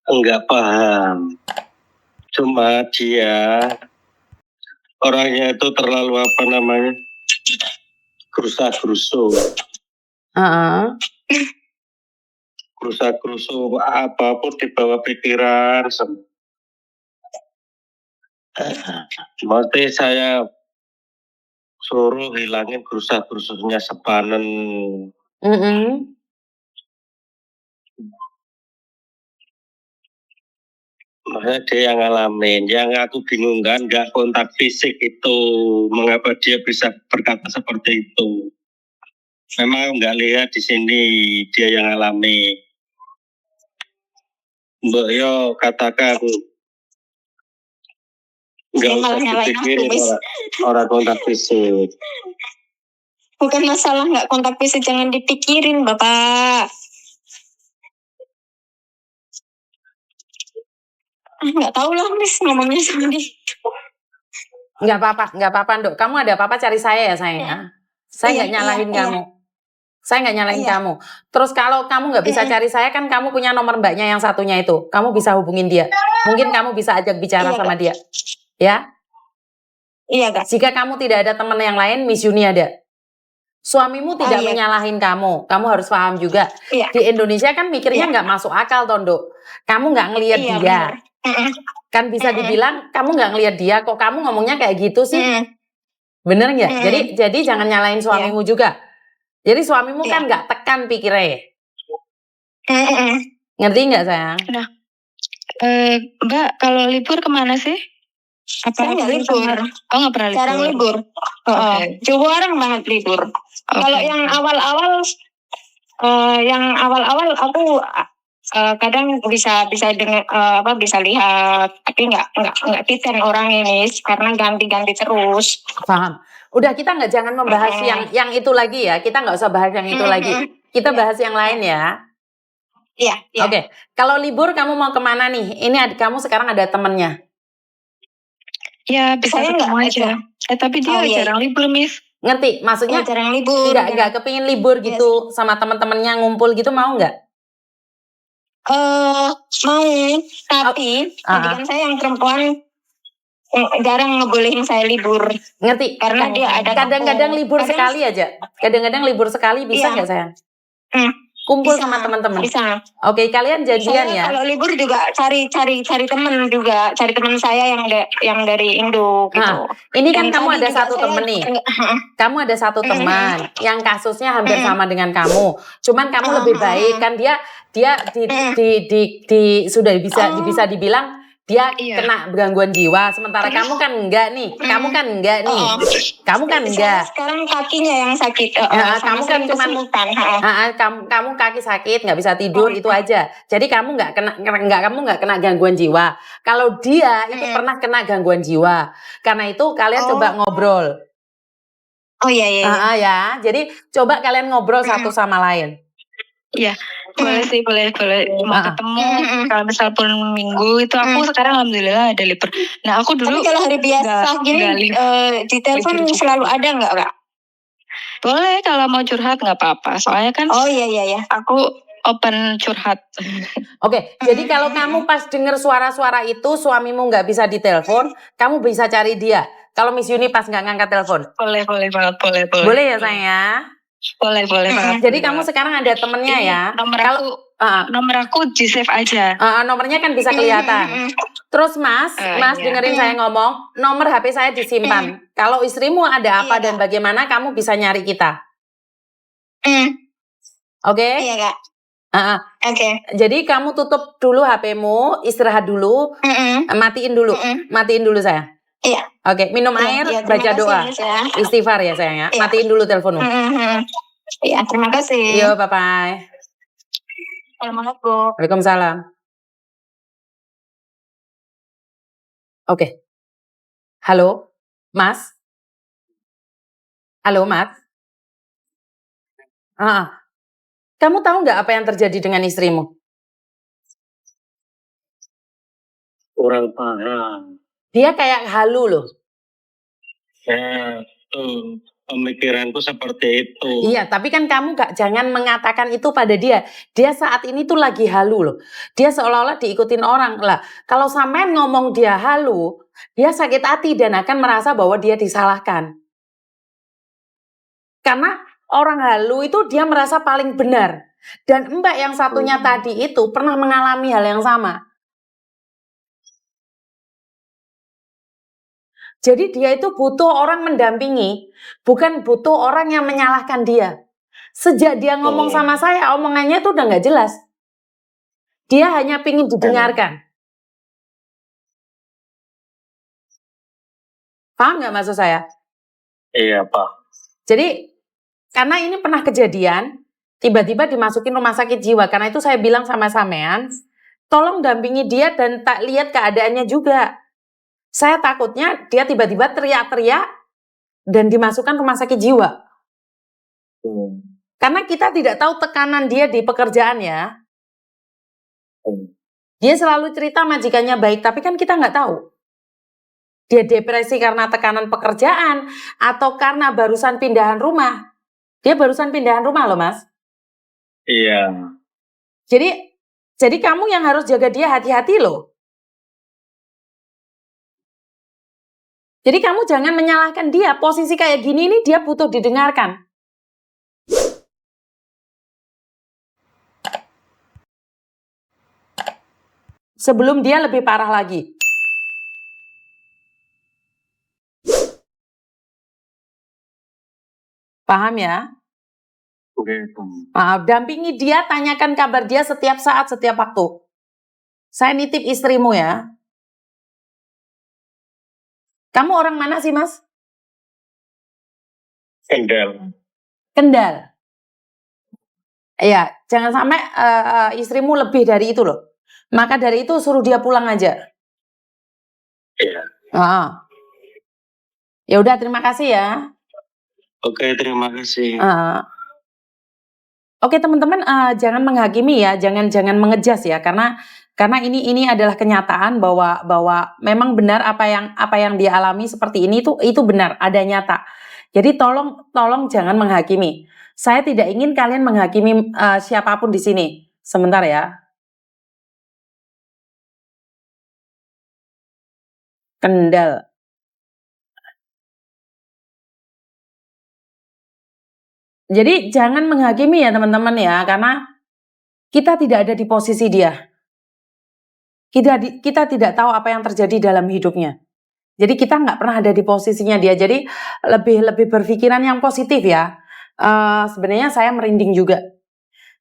enggak paham. Cuma dia orangnya itu terlalu gerusa-gerusu. Gerusa-gerusu apapun dibawa pikiran. Mesti saya suruh hilangin gerusa-gerusunya sepanen. Makanya dia yang ngalamin. Yang aku bingung kan, nggak kontak fisik itu. Mengapa dia bisa berkata seperti itu? Memang nggak lihat di sini dia yang alami. Mbak Yo katakan nggak usah dipikirin orang kontak fisik. Bukan masalah nggak kontak fisik, jangan dipikirin Bapak. Nggak tahu lah Miss ngomongnya sama dia. Nggak apa-apa Dok. Kamu ada apa-apa cari saya ya sayang ya. Saya nggak nyalahin kamu. Saya nggak nyalahin kamu. Terus kalau kamu nggak bisa cari saya kan kamu punya nomor mbaknya yang satunya itu. Kamu bisa hubungin dia. Mungkin kamu bisa ajak bicara sama dia. Ya? Iya Kak. Jika kamu tidak ada teman yang lain, Miss Yuni ada. Suamimu tidak menyalahin kamu. Kamu harus paham juga. Di Indonesia kan mikirnya nggak masuk akal Tondo. Kamu nggak ngelihat dia. Kan bisa dibilang kamu nggak ngelihat dia. Kok kamu ngomongnya kayak gitu sih? Bener nggak? Jadi jangan nyalahin suamimu juga. Jadi suamimu kan nggak tekan pikirnya. Ngerti nggak sayang? Nah, Mbak kalau libur kemana sih? Saya nggak libur. Oh nggak pernah libur. Jarang libur. Jarang banget libur. Kalau yang awal-awal aku kadang bisa dengar bisa lihat, tapi nggak titen orang ini karena ganti-ganti terus. Paham. Udah kita jangan membahas yang itu lagi ya. Kita nggak usah bahas yang itu lagi. Kita bahas yang lain ya. Iya. Oke. Kalau libur kamu mau kemana nih? Ini kamu sekarang ada temennya. Ya bisa ketemu aja. Tapi dia jarang libur Miss. Ngerti? Maksudnya jarang libur. Nggak kepingin libur gitu sama teman-temannya ngumpul gitu mau nggak? Mau. Tapi kan saya yang perempuan jarang ngebolehin saya libur. Ngerti? Karena dia ada kadang-kadang libur sekali aja. Kadang-kadang libur sekali bisa nggak sayang? Kumpul bisa, sama teman-teman. Bisa. Oke, kalian janjian ya. Kalau libur juga cari teman juga, cari teman saya yang dari Indo gitu. Ini kan kamu ada satu temen nih. Kamu ada satu teman yang kasusnya hampir sama dengan kamu. Cuman kamu lebih baik kan dia sudah bisa dibilang dia kena gangguan jiwa, sementara kamu kan enggak nih. Kamu kan enggak. Sekarang kakinya yang sakit. Kamu kan cuman kamu kaki sakit, nggak bisa tidur itu aja. Jadi kamu nggak kena gangguan jiwa. Kalau dia itu pernah kena gangguan jiwa. Karena itu kalian coba ngobrol. Oh iya. Ya. Jadi coba kalian ngobrol satu sama lain. Iya. Boleh sih, boleh. Mau ketemu kalau misal pun minggu itu aku sekarang alhamdulillah ada libur. Nah aku dulu. Tapi kalau hari biasa gini di telepon selalu ada nggak Kak? Boleh kalau mau curhat nggak apa-apa. Soalnya kan. Oh iya. Aku open curhat. Oke, jadi kalau kamu pas denger suara-suara itu suamimu nggak bisa ditelepon, kamu bisa cari dia. Kalau Miss Yuni pas nggak ngangkat telepon. Boleh banget, boleh. Boleh ya sayang ya? Boleh banget. Jadi kamu sekarang ada temennya ya? Nomor aku di save aja. Nomornya kan bisa kelihatan. Terus Mas dengerin saya ngomong, nomor HP saya disimpan. Kalau istrimu ada apa dan bagaimana, kamu bisa nyari kita. Oke? Iya Kak. Oke. Jadi kamu tutup dulu HP-mu, istirahat dulu, matiin dulu saya. Iya. Oke, minum air, baca doa, istighfar ya sayang ya. Matiin dulu teleponmu. Iya, terima kasih. Yo, bye-bye. Assalamualaikum. Waalaikumsalam. Oke. Halo, Mas. Kamu tahu nggak apa yang terjadi dengan istrimu? Kurang paham. Dia kayak halu loh. pemikiranku seperti itu. Iya, tapi kan kamu jangan mengatakan itu pada dia. Dia saat ini tuh lagi halu loh. Dia seolah-olah diikutin orang. Lah, kalau sampean ngomong dia halu, dia sakit hati dan akan merasa bahwa dia disalahkan. Karena orang halu itu dia merasa paling benar. Dan Mbak yang satunya tadi itu pernah mengalami hal yang sama. Jadi dia itu butuh orang mendampingi, bukan butuh orang yang menyalahkan dia. Sejak dia ngomong sama saya, omongannya itu udah nggak jelas. Dia hanya pingin didengarkan. Paham nggak maksud saya? Iya, Pak. Jadi, karena ini pernah kejadian, tiba-tiba dimasukin rumah sakit jiwa. Karena itu saya bilang sama sampean, tolong dampingi dia dan tak lihat keadaannya juga. Saya takutnya dia tiba-tiba teriak-teriak dan dimasukkan rumah sakit jiwa. Karena kita tidak tahu tekanan dia di pekerjaannya. Dia selalu cerita majikannya baik, tapi kan kita nggak tahu. Dia depresi karena tekanan pekerjaan atau karena barusan pindahan rumah. Dia barusan pindahan rumah loh, Mas. Iya. Jadi kamu yang harus jaga dia, hati-hati loh. Jadi kamu jangan menyalahkan dia. Posisi kayak gini ini dia butuh didengarkan. Sebelum dia lebih parah lagi. Paham ya? Dampingi dia, tanyakan kabar dia setiap saat, setiap waktu. Saya nitip istrimu ya. Kamu orang mana sih, Mas? Kendal. Kendal. Iya, jangan sampai istrimu lebih dari itu loh. Maka dari itu suruh dia pulang aja. Iya. Ya udah, terima kasih ya. Oke, terima kasih. Oke teman-teman, jangan menghakimi ya, jangan mengejas ya, karena ini adalah kenyataan bahwa memang benar apa yang dia alami seperti ini itu benar, ada nyata. Jadi tolong jangan menghakimi. Saya tidak ingin kalian menghakimi siapapun di sini. Sebentar ya. Kendal. Jadi jangan menghakimi ya teman-teman ya, karena kita tidak ada di posisi dia. Kita tidak tahu apa yang terjadi dalam hidupnya. Jadi kita nggak pernah ada di posisinya dia. Jadi lebih berpikiran yang positif ya. Sebenarnya saya merinding juga.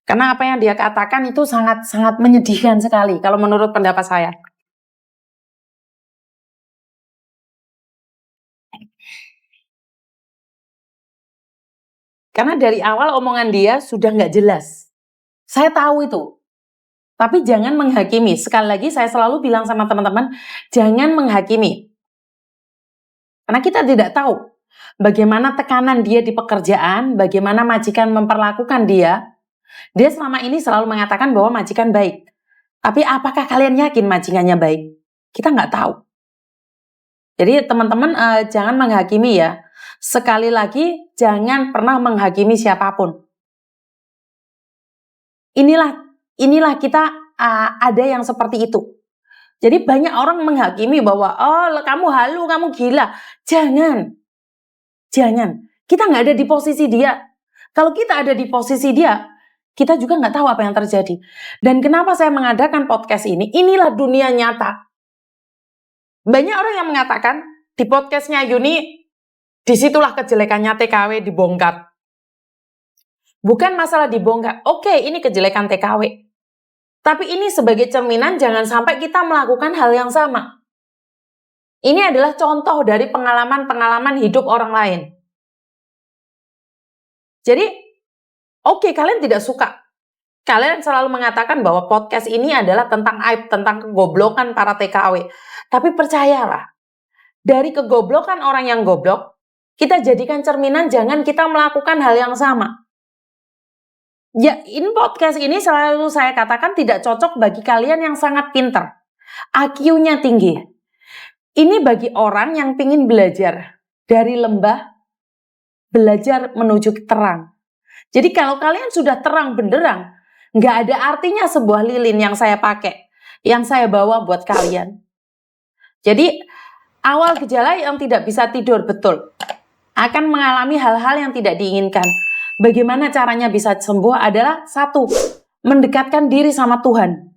Karena apa yang dia katakan itu sangat menyedihkan sekali kalau menurut pendapat saya. Karena dari awal omongan dia sudah nggak jelas. Saya tahu itu. Tapi jangan menghakimi. Sekali lagi saya selalu bilang sama teman-teman, jangan menghakimi. Karena kita tidak tahu bagaimana tekanan dia di pekerjaan, bagaimana majikan memperlakukan dia. Dia selama ini selalu mengatakan bahwa majikan baik. Tapi apakah kalian yakin majikannya baik? Kita nggak tahu. Jadi teman-teman jangan menghakimi ya. Sekali lagi, jangan pernah menghakimi siapapun. Inilah kita ada yang seperti itu. Jadi banyak orang menghakimi bahwa kamu halu, kamu gila. Jangan. Kita nggak ada di posisi dia. Kalau kita ada di posisi dia, kita juga nggak tahu apa yang terjadi. Dan kenapa saya mengadakan podcast ini? Inilah dunia nyata. Banyak orang yang mengatakan di podcastnya Yuni, disitulah kejelekannya TKW dibongkar. Bukan masalah dibongkar. Oke, ini kejelekan TKW. Tapi ini sebagai cerminan jangan sampai kita melakukan hal yang sama. Ini adalah contoh dari pengalaman-pengalaman hidup orang lain. Jadi, oke, kalian tidak suka. Kalian selalu mengatakan bahwa podcast ini adalah tentang aib, tentang kegoblokan para TKW. Tapi percayalah, dari kegoblokan orang yang goblok, kita jadikan cerminan jangan kita melakukan hal yang sama. Ya, in podcast ini selalu saya katakan tidak cocok bagi kalian yang sangat pintar. IQ-nya tinggi. Ini bagi orang yang ingin belajar dari lembah belajar menuju terang. Jadi kalau kalian sudah terang benderang, nggak ada artinya sebuah lilin yang saya pakai, yang saya bawa buat kalian. Jadi awal gejala yang tidak bisa tidur betul, akan mengalami hal-hal yang tidak diinginkan. Bagaimana caranya bisa sembuh adalah satu, mendekatkan diri sama Tuhan.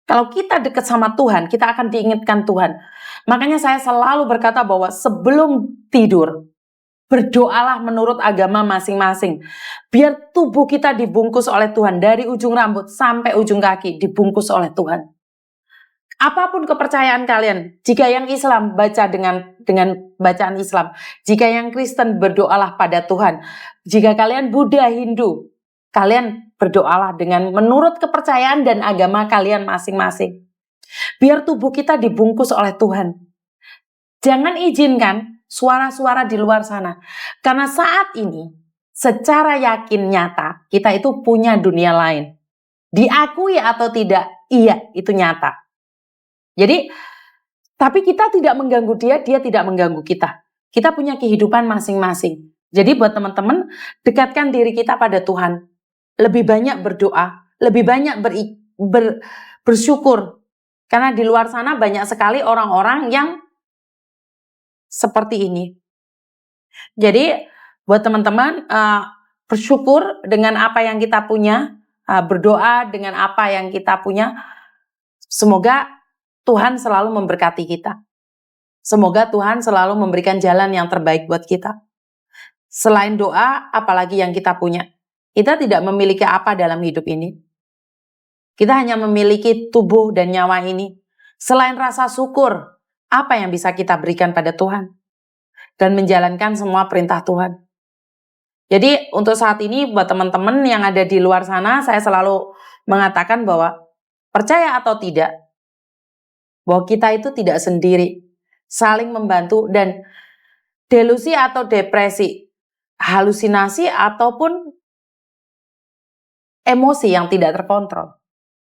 Kalau kita dekat sama Tuhan, kita akan diingatkan Tuhan. Makanya saya selalu berkata bahwa sebelum tidur, berdoalah menurut agama masing-masing. Biar tubuh kita dibungkus oleh Tuhan. Dari ujung rambut sampai ujung kaki dibungkus oleh Tuhan. Apapun kepercayaan kalian, jika yang Islam baca dengan bacaan Islam, jika yang Kristen berdoalah pada Tuhan, jika kalian Buddha, Hindu, kalian berdoalah dengan menurut kepercayaan dan agama kalian masing-masing. Biar tubuh kita dibungkus oleh Tuhan. Jangan izinkan suara-suara di luar sana. Karena saat ini, secara yakin nyata, kita itu punya dunia lain. Diakui atau tidak, iya, itu nyata. Jadi, tapi kita tidak mengganggu dia, dia tidak mengganggu kita. Kita punya kehidupan masing-masing. Jadi buat teman-teman, dekatkan diri kita pada Tuhan. Lebih banyak berdoa, lebih banyak bersyukur. Karena di luar sana banyak sekali orang-orang yang seperti ini. Jadi buat teman-teman, bersyukur dengan apa yang kita punya, berdoa dengan apa yang kita punya. Semoga Tuhan selalu memberkati kita. Semoga Tuhan selalu memberikan jalan yang terbaik buat kita. Selain doa, apalagi yang kita punya. Kita tidak memiliki apa dalam hidup ini. Kita hanya memiliki tubuh dan nyawa ini. Selain rasa syukur, apa yang bisa kita berikan pada Tuhan? Dan menjalankan semua perintah Tuhan. Jadi untuk saat ini buat teman-teman yang ada di luar sana, saya selalu mengatakan bahwa percaya atau tidak, bahwa kita itu tidak sendiri, saling membantu, dan delusi atau depresi, halusinasi ataupun emosi yang tidak terkontrol,